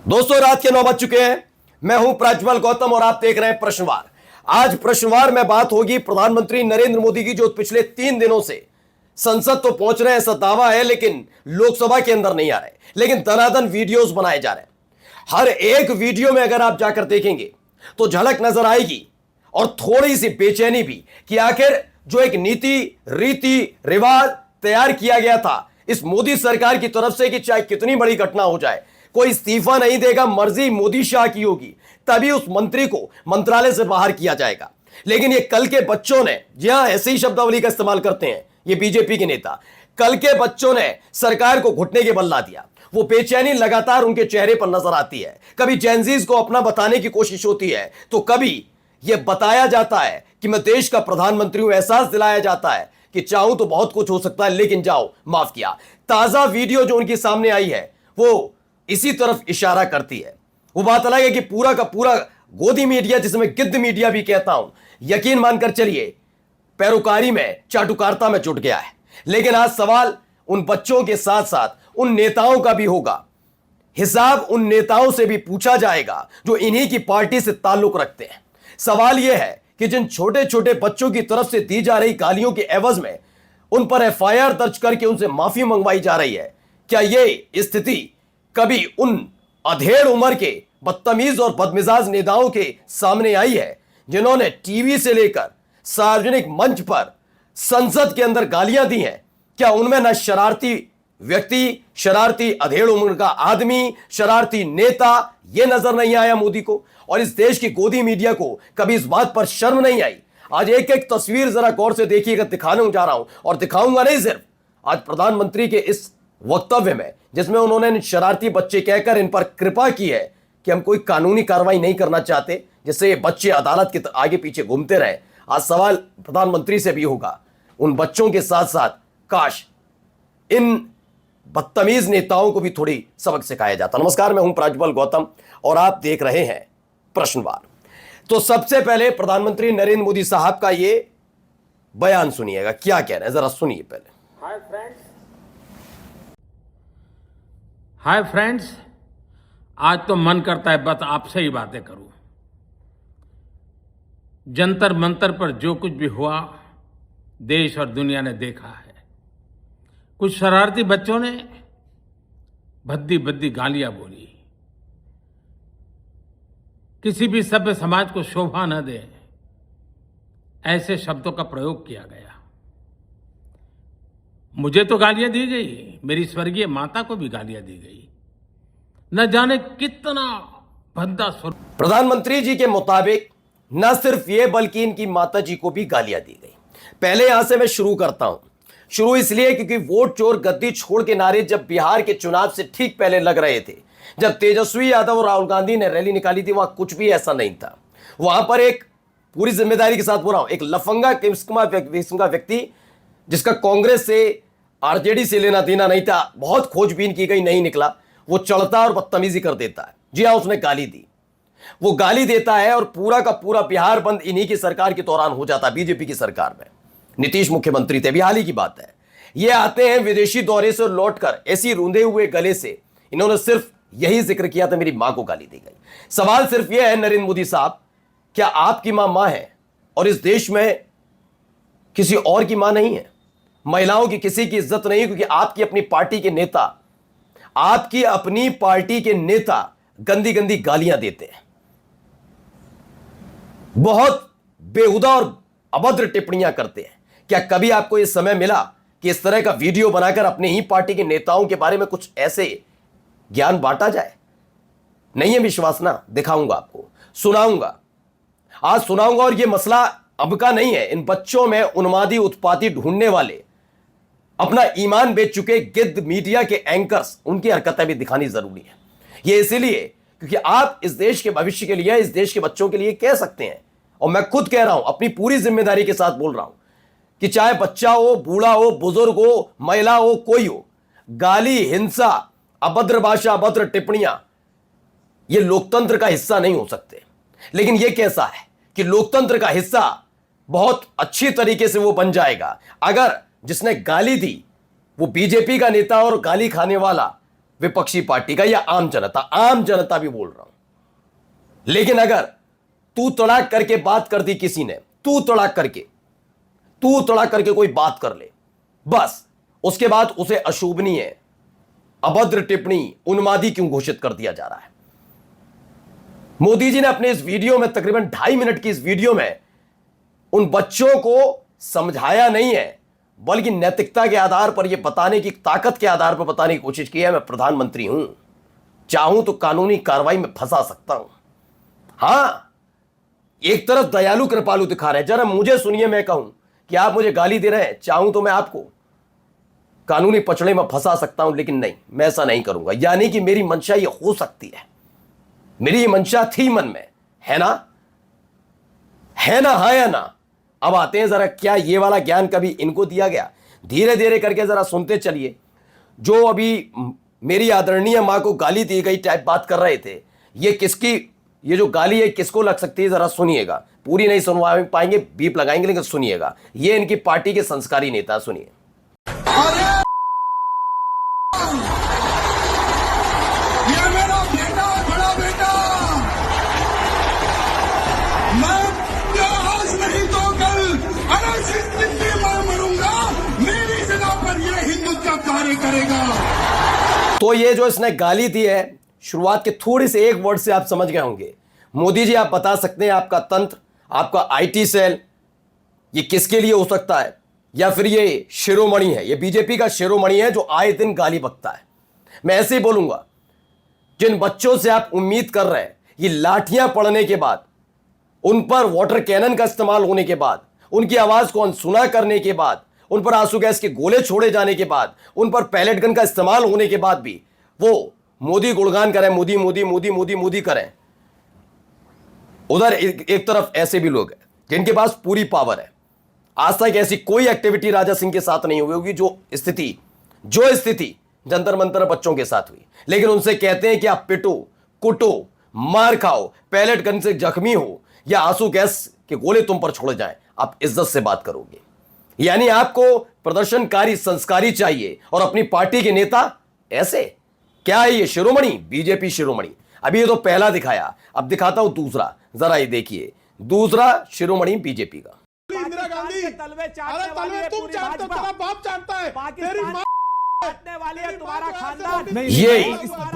दोस्तों, रात के 9 बज चुके हैं। मैं हूं प्रज्वल गौतम और आप देख रहे हैं प्रश्नवार। आज प्रश्नवार में बात होगी प्रधानमंत्री नरेंद्र मोदी की, जो पिछले 3 दिनों से संसद तो पहुंच रहे हैं ऐसा दावा है, लेकिन लोकसभा के अंदर नहीं आ रहे, लेकिन दनादन वीडियोस बनाए जा रहे हैं। हर एक वीडियो में अगर आप जाकर देखेंगे तो झलक नजर आएगी और थोड़ी सी बेचैनी भी कि आखिर जो एक नीति, रीति, रिवाज तैयार किया गया था इस मोदी सरकार की तरफ से कि चाहे कितनी बड़ी घटना हो जाए, कोई इस्तीफा नहीं देगा, मर्जी मोदी शाह की होगी, तभी उस मंत्री को मंत्रालय से बाहर किया जाएगा। लेकिन ये कल के बच्चों ने, जी हां, ऐसे ही शब्दावली का इस्तेमाल करते हैं ये बीजेपी के नेता, कल के बच्चों ने सरकार को घुटने के बल ला दिया। वो बेचैनी लगातार उनके चेहरे पर नजर आती है। कभी जेनजीज को अपना बताने की कोशिश होती है, तो कभी यह बताया जाता है कि मैं देश का प्रधानमंत्री हूं, एहसास दिलाया जाता है कि चाहूं तो बहुत कुछ हो सकता है, लेकिन जाओ माफ किया। ताजा वीडियो जो उनकी सामने आई है वो इसी तरफ इशारा करती है। वो बात अलग है कि पूरा का पूरा गोदी मीडिया, जिसे मैं गिद्ध मीडिया भी कहता हूं, यकीन मानकर चलिए पैरोकारी में, चाटुकारिता में जुट गया है। लेकिन आज सवाल उन बच्चों के साथ साथ उन नेताओं का भी होगा। हिसाब उन नेताओं से भी पूछा जाएगा जो इन्हीं की पार्टी से ताल्लुक रखते हैं। सवाल यह है कि जिन छोटे छोटे बच्चों की तरफ से दी जा रही गालियों के एवज में उन पर एफआईआर दर्ज करके उनसे माफी मंगवाई जा रही है, क्या यह स्थिति कभी उन अधेड़ उम्र के बदतमीज और बदमिजाज नेताओं के सामने आई है जिन्होंने टीवी से लेकर सार्वजनिक मंच पर संसद के अंदर गालियां दी हैं? क्या उनमें न शरारती व्यक्ति, शरारती अधेड़ उम्र का आदमी, शरारती नेता यह नजर नहीं आया मोदी को? और इस देश की गोदी मीडिया को कभी इस बात पर शर्म नहीं आई? आज एक एक तस्वीर जरा गौर से देखिएगा, दिखाने जा रहा हूं और दिखाऊंगा नहीं सिर्फ आज प्रधानमंत्री के इस वक्तव्य में, जिसमें उन्होंने शरारती बच्चे कहकर इन पर कृपा की है कि हम कोई कानूनी कार्रवाई नहीं करना चाहते जिससे ये बच्चे अदालत के आगे पीछे घूमते रहे। आज सवाल प्रधानमंत्री से भी होगा, उन बच्चों के साथ साथ काश इन बदतमीज नेताओं को भी थोड़ी सबक सिखाया जाता। नमस्कार, मैं हूं प्रज्वल गौतम और आप देख रहे हैं प्रश्नवार। तो सबसे पहले प्रधानमंत्री नरेंद्र मोदी साहब का ये बयान सुनिएगा, क्या कह रहे हैं जरा सुनिए पहले। हाय फ्रेंड्स, आज तो मन करता है बस आपसे ही बातें करूं। जंतर मंतर पर जो कुछ भी हुआ देश और दुनिया ने देखा है। कुछ शरारती बच्चों ने भद्दी भद्दी गालियां बोली, किसी भी सभ्य समाज को शोभा न दे ऐसे शब्दों का प्रयोग किया गया। मुझे तो गालियां दी गई, मेरी स्वर्गीय माता को भी गालियां दी गई। न जाने कितना भद्दा स्वरूप। प्रधानमंत्री जी के मुताबिक न सिर्फ ये बल्कि इनकी माता जी को भी गालियां दी गई। पहले यहां से मैं शुरू करता हूं। शुरू इसलिए क्योंकि वोट चोर गद्दी छोड़ के नारे जब बिहार के चुनाव से ठीक पहले लग रहे थे, जब तेजस्वी यादव और राहुल गांधी ने रैली निकाली थी, वहां कुछ भी ऐसा नहीं था। वहां पर एक, पूरी जिम्मेदारी के साथ बोल रहा हूं, एक लफंगा किस्म का व्यक्ति जिसका कांग्रेस से, आरजेडी से लेना देना नहीं था, बहुत खोजबीन की गई, नहीं निकला, वो चढ़ता और बदतमीजी कर देता है। जी हां, उसने गाली दी, वो गाली देता है और पूरा का पूरा बिहार बंद इन्हीं की सरकार के दौरान हो जाता है, बीजेपी की सरकार में। नीतीश मुख्यमंत्री थे, अभी हाल ही की बात है। ये आते हैं विदेशी दौरे से लौटकर, ऐसी रूंधे हुए गले से इन्होंने सिर्फ यही जिक्र किया था, मेरी मां को गाली दी गई। सवाल सिर्फ यह है नरेंद्र मोदी साहब, क्या आपकी मां है और इस देश में किसी और की मां नहीं है? महिलाओं की किसी की इज्जत नहीं, क्योंकि आपकी अपनी पार्टी के नेता, आपकी अपनी पार्टी के नेता गंदी गंदी गालियां देते हैं, बहुत बेहुदा और अभद्र टिप्पणियां करते हैं। क्या कभी आपको यह समय मिला कि इस तरह का वीडियो बनाकर अपने ही पार्टी के नेताओं के बारे में कुछ ऐसे ज्ञान बांटा जाए? नहीं है विश्वास ना, दिखाऊंगा आपको, सुनाऊंगा, आज सुनाऊंगा। और यह मसला अब का नहीं है। इन बच्चों में उन्मादी उत्पाती ढूंढने वाले, अपना ईमान बेच चुके गिद्ध मीडिया के एंकर्स, उनकी हरकतें भी दिखानी जरूरी है। यह इसीलिए क्योंकि आप इस देश के भविष्य के लिए, इस देश के बच्चों के लिए कह सकते हैं, और मैं खुद कह रहा हूं, अपनी पूरी जिम्मेदारी के साथ बोल रहा हूं कि चाहे बच्चा हो, बूढ़ा हो, बुजुर्ग हो, महिला हो, कोई हो, गाली, हिंसा, अभद्र भाषा, अभद्र टिप्पणियां ये लोकतंत्र का हिस्सा नहीं हो सकते। लेकिन यह कैसा है कि लोकतंत्र का हिस्सा बहुत अच्छी तरीके से वो बन जाएगा अगर जिसने गाली दी वो बीजेपी का नेता और गाली खाने वाला विपक्षी पार्टी का या आम जनता भी बोल रहा हूं। लेकिन अगर तू तड़ाक करके बात कर दी किसी ने, तू तड़ाक करके कोई बात कर ले, बस उसके बाद उसे अशोभनीय, अभद्र टिप्पणी, उन्मादी क्यों घोषित कर दिया जा रहा है। मोदी जी ने अपने इस वीडियो में, तकरीबन 2.5 मिनट की इस वीडियो में, उन बच्चों को समझाया नहीं है, बल्कि नैतिकता के आधार पर, यह बताने की, ताकत के आधार पर बताने की कोशिश की है, मैं प्रधानमंत्री हूं, चाहूं तो कानूनी कार्रवाई में फंसा सकता हूं। हां, एक तरफ दयालु कृपालु दिखा रहे हैं, जरा मुझे सुनिए, मैं कहूं कि आप मुझे गाली दे रहे हैं, चाहूं तो मैं आपको कानूनी पचड़े में फंसा सकता हूं, लेकिन नहीं, मैं ऐसा नहीं करूंगा। यानी कि मेरी मंशा यह हो सकती है, मेरी ये मंशा थी मन में, है ना, हाँ या ना। अब आते हैं जरा, क्या ये वाला ज्ञान कभी इनको दिया गया? धीरे धीरे करके जरा सुनते चलिए। जो अभी मेरी आदरणीय मां को गाली दी गई टाइप बात कर रहे थे, ये जो गाली है किसको लग सकती है, जरा सुनिएगा। पूरी नहीं सुनवा पाएंगे, बीप लगाएंगे, लेकिन सुनिएगा। ये इनकी पार्टी के संस्कारी नेता, सुनिए। ये मेरा बेटा, बड़ा बेटा, मैं आज नहीं तो कल अनाशित जिंदगी मैं मरूंगा, मेरी जगह पर ये हिंदुत्व का कार्य करेगा। तो ये जो इसने गाली दी है, शुरुआत के थोड़े से एक वर्ड से आप समझ गए होंगे। मोदी जी, आप बता सकते हैं आपका तंत्र, आपका आईटी सेल, ये किसके लिए हो सकता है? या फिर ये शिरोमणि है, ये बीजेपी का शिरोमणि है जो आए दिन गाली बकता है। मैं ऐसे ही बोलूंगा, जिन बच्चों से आप उम्मीद कर रहे हैं, ये लाठियां पड़ने के बाद, उन पर वाटर कैनन का इस्तेमाल होने के बाद, उनकी आवाज को अनसुना करने के बाद, उन पर आंसू गैस के गोले छोड़े जाने के बाद, उन पर पैलेट गन का इस्तेमाल होने के बाद भी वो मोदी गुणगान करें, मोदी मोदी मोदी मोदी मोदी करें। उधर एक तरफ ऐसे भी लोग हैं जिनके पास पूरी पावर है। आज तक ऐसी कोई एक्टिविटी राजा सिंह के साथ नहीं हुई होगी जो स्थिति जंतर मंतर बच्चों के साथ हुई। लेकिन उनसे कहते हैं कि आप पिटो, कुटो, मार खाओ, पैलेट गन से जख्मी हो या आंसू गैस के गोले तुम पर छोड़े जाएं, आप इज्जत से बात करोगे। यानी आपको प्रदर्शनकारी, संस्कारी चाहिए, और अपनी पार्टी के नेता ऐसे। क्या है ये शिरोमणि? बीजेपी शिरोमणि। अभी ये तो पहला दिखाया, अब दिखाता हूं दूसरा, जरा ये देखिए। दूसरा शिरोमणि बीजेपी का। इंदिरा गांधी तलवे तुम चाटते हो, तेरा बाप चाटता है, तेरी मां चाटने वाली है, तुम्हारा खानदान। ये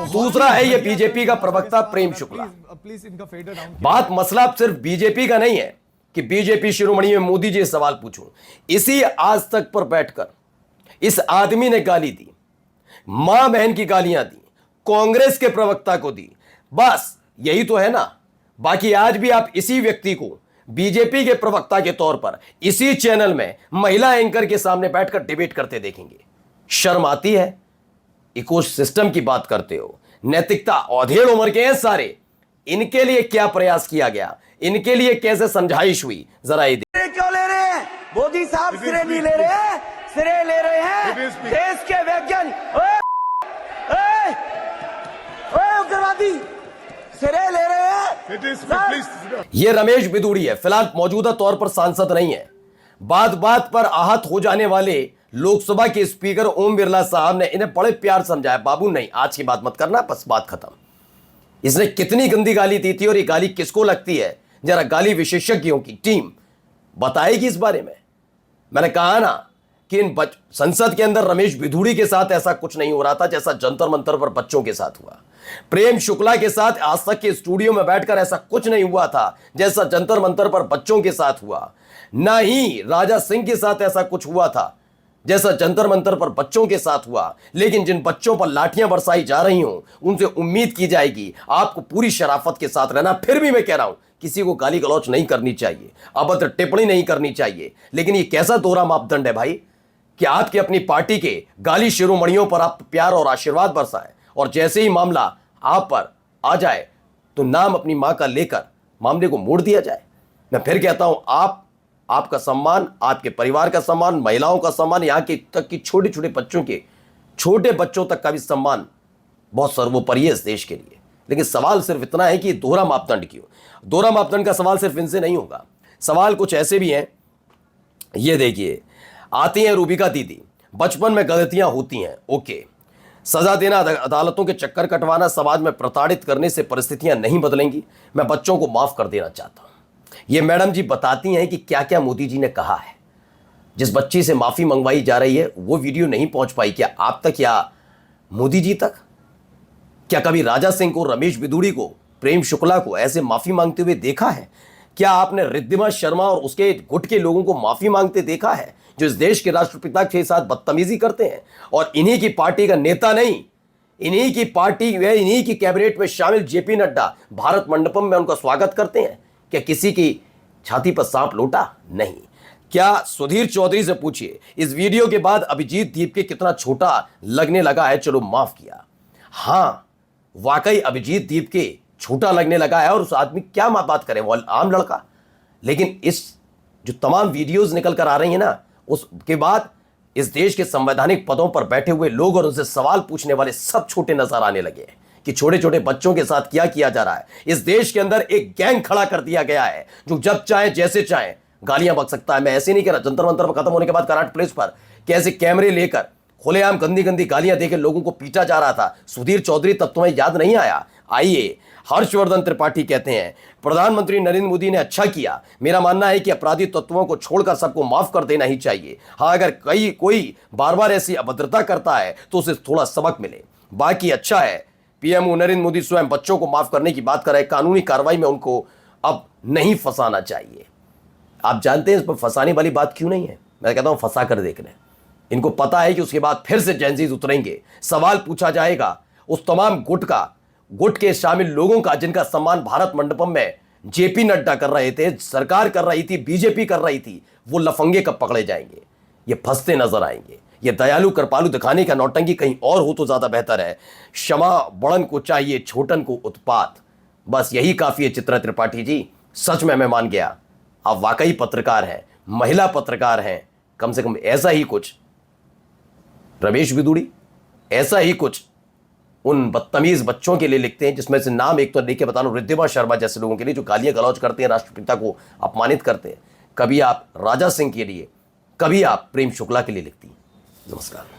दूसरा है, ये बीजेपी का प्रवक्ता प्रेम शुक्ला। प्लीज इनका फेडर डाउन। बात मसला सिर्फ बीजेपी का नहीं है कि बीजेपी शिरोमणि में मोदी जी से सवाल पूछूं। इसी आज तक पर बैठकर इस आदमी ने गाली दी, मां बहन की गालियां दी, कांग्रेस के प्रवक्ता को दी, बस यही तो है ना। बाकी आज भी आप इसी व्यक्ति को बीजेपी के प्रवक्ता के तौर पर इसी चैनल में महिला एंकर के सामने बैठकर डिबेट करते देखेंगे। शर्म आती है? इको सिस्टम की बात करते हो, नैतिकता, औधेड़ उम्र के हैं सारे, इनके लिए क्या प्रयास किया गया, इनके लिए कैसे समझाइश हुई, जरा ये क्यों ले रहे हैं? मोदी साहब सिरे नहीं ले रहे हैं, सिरे ले रहे हैं देश के वैज्ञानिक। उग्रवादी सिरे ले रहे हैं। ये रमेश बिदूड़ी है, फिलहाल मौजूदा तौर पर सांसद नहीं है। बात बात पर आहत हो जाने वाले लोकसभा के स्पीकर ओम बिरला साहब ने इन्हें बड़े प्यार समझाया, बाबू नहीं, आज की बात मत करना, बस बात खत्म। इसने कितनी गंदी गाली दी थी और ये गाली किसको लगती है, जरा गाली विशेषज्ञों की टीम बताएगी इस बारे में। मैंने कहा ना कि इन संसद के अंदर रमेश बिधूड़ी के साथ ऐसा कुछ नहीं हो रहा था जैसा जंतर मंतर पर बच्चों के साथ हुआ। प्रेम शुक्ला के साथ आज तक के स्टूडियो में बैठकर ऐसा कुछ नहीं हुआ था जैसा जंतर मंतर पर बच्चों के साथ हुआ। ना ही राजा सिंह के साथ ऐसा कुछ हुआ था जैसा जंतर मंतर पर बच्चों के साथ हुआ। लेकिन जिन बच्चों पर लाठियां बरसाई जा रही हों, उनसे उम्मीद की जाएगी आपको पूरी शराफत के साथ रहना। फिर भी मैं कह रहा हूं, किसी को गाली गलौच नहीं करनी चाहिए, अभद्र टिप्पणी नहीं करनी चाहिए। लेकिन ये कैसा दोहरा मापदंड है भाई कि आपकी अपनी पार्टी के गाली शिरोमणियों पर आप प्यार और आशीर्वाद बरसाएं, और जैसे ही मामला आप पर आ जाए तो नाम अपनी मां का लेकर मामले को मोड़ दिया जाए। मैं फिर कहता हूं, आपका सम्मान, आपके परिवार का सम्मान, महिलाओं का सम्मान, यहां के तक की छोटे बच्चों तक का भी सम्मान बहुत सर्वोपरि है इस देश के लिए। लेकिन सवाल सिर्फ इतना है कि दोहरा मापदंड क्यों? दोहरा मापदंड का सवाल सिर्फ इनसे नहीं होगा, सवाल कुछ ऐसे भी हैं। ये देखिए, आती हैं रूबिका दीदी, बचपन में गलतियां होती हैं, ओके, सजा देना, अदालतों के चक्कर कटवाना, समाज में प्रताड़ित करने से परिस्थितियां नहीं बदलेंगी। मैं बच्चों को माफ कर देना चाहता हूं। ये मैडम जी बताती हैं कि क्या क्या मोदी जी ने कहा है। जिस बच्ची से माफी मंगवाई जा रही है वो वीडियो नहीं पहुंच पाई क्या आप तक या मोदी जी तक? क्या कभी राजा सिंह को, रमेश बिदूड़ी को, प्रेम शुक्ला को ऐसे माफी मांगते हुए देखा है? क्या आपने रिद्धिमा शर्मा और उसके गुट के लोगों को माफी मांगते देखा है, जो इस देश के राष्ट्रपिता के साथ बदतमीजी करते हैं और इन्हीं की पार्टी का नेता नहीं, इन्हीं की पार्टी व इन्हीं की कैबिनेट में शामिल जेपी नड्डा भारत मंडपम में उनका स्वागत करते हैं? क्या किसी की छाती पर सांप लौटा? नहीं। क्या सुधीर चौधरी से पूछिए, इस वीडियो के बाद अभिजीत दीपके कितना छोटा लगने लगा है। चलो माफ किया, हाँ वाकई अभिजीत दीपके छोटा लगने लगा है और उस आदमी क्या बात करे, वो आम लड़का। लेकिन इस जो तमाम वीडियोस निकल कर आ रही है ना, उसके बाद इस देश के संवैधानिक पदों पर बैठे हुए लोग और उनसे सवाल पूछने वाले सब छोटे नजर आने लगे हैं कि छोटे छोटे बच्चों के साथ क्या किया जा रहा है। इस देश के अंदर एक गैंग खड़ा कर दिया गया है जो जब चाहे जैसे चाहे गालियां बक सकता है। मैं ऐसे नहीं कह रहा, जंतर मंतर खत्म होने के बाद कराट प्लेस पर कैसे कैमरे लेकर खुलेआम गंदी गंदी गालियां देकर लोगों को पीटा जा रहा था। सुधीर चौधरी तब तुम्हें याद नहीं आया? आइए, हर्षवर्धन त्रिपाठी कहते हैं, प्रधानमंत्री नरेंद्र मोदी ने अच्छा किया। मेरा मानना है कि अपराधी तत्वों को छोड़कर सबको माफ कर देना ही चाहिए। हाँ, अगर कोई बार बार ऐसी अभद्रता करता है तो उसे थोड़ा सबक मिले। बाकी अच्छा है पीएम नरेंद्र मोदी स्वयं बच्चों को माफ करने की बात कर रहे हैं। कानूनी कार्रवाई में उनको अब नहीं फंसाना चाहिए। आप जानते हैं इस पर फंसाने वाली बात क्यों नहीं है? मैं कहता हूं फंसा कर देख लें। इनको पता है कि उसके बाद फिर से जेनजीज उतरेंगे, सवाल पूछा जाएगा उस तमाम गुट के शामिल लोगों का जिनका सम्मान भारत मंडपम में जेपी नड्डा कर रहे थे, सरकार कर रही थी, बीजेपी कर रही थी। वो लफंगे कब पकड़े जाएंगे? ये फंसते नजर आएंगे। ये दयालु कृपालु दिखाने का नौटंकी कहीं और हो तो ज्यादा बेहतर है। क्षमा बड़न को चाहिए, छोटन को उत्पात। बस यही काफी है चित्रा त्रिपाठी जी। सच में मैं मान गया, आप वाकई पत्रकार हैं, महिला पत्रकार हैं। कम से कम ऐसा ही कुछ रमेश बिदूड़ी, ऐसा ही कुछ उन बदतमीज बच्चों के लिए लिखते हैं, जिसमें से नाम एक तो लेके बता रहा हूं, रिद्धिमा शर्मा जैसे लोगों के लिए जो गालियां गलौज करते हैं, राष्ट्रपिता को अपमानित करते हैं। कभी आप राजा सिंह के लिए, कभी आप प्रेम शुक्ला के लिए लिखती हैं। नमस्कार।